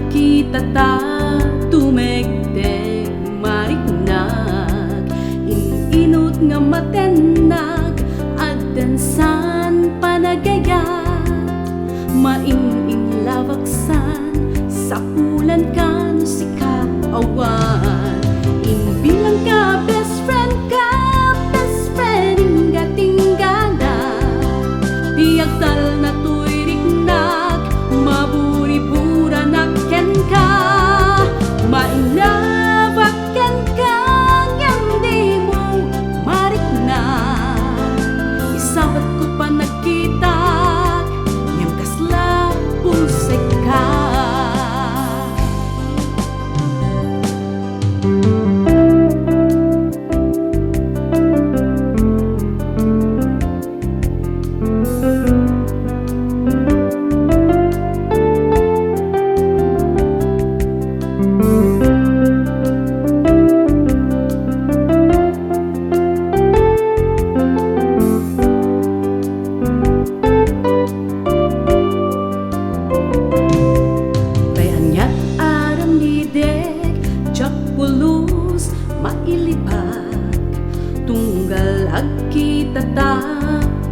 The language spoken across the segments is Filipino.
kita ta tumegdeg mariknag ininot nga matenag agdansan panagayat maininlavaksan sa ulan kan si kaawan inbilang ka best friend inga tinggana diagtal na tuy riknag maburi-bura na ken ka mainlavak ken ka yang di mo mariknag isabat ko pa nagkita yang kasla pulsek ka. Mailipag tunggal agkita ta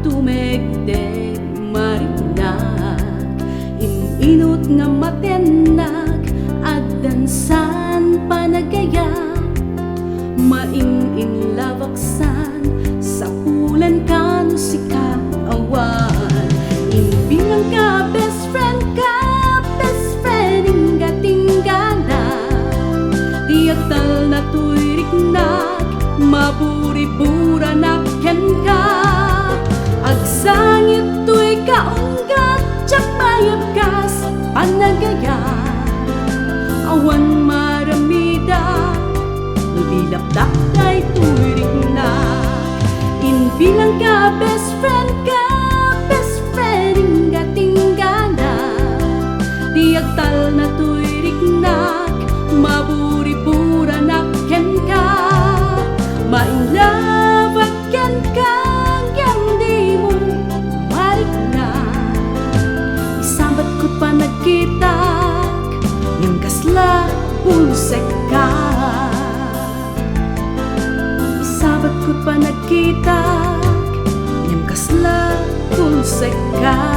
tumegdeg marinag ininot nga matenag agdansan panagaya maininlavaksan sa ulan kan si kaawan inbilang ka best friend inga tinggana diagtal na tuy riknag maburi-bura na ken ka agsangit tuy kaunggat tsak mayap kas panagaya awan maramida bilapdak kay tuy riknag inbilang ka best friend inga tinggana diagtal na tuy riknag maburi-bura na ken ka mainlavak ken ka yang di mo mariknag isabat ko pa nagkitak yang kasla pulsek ka isabat ko pa nagkitak yang kasla pulsek ka.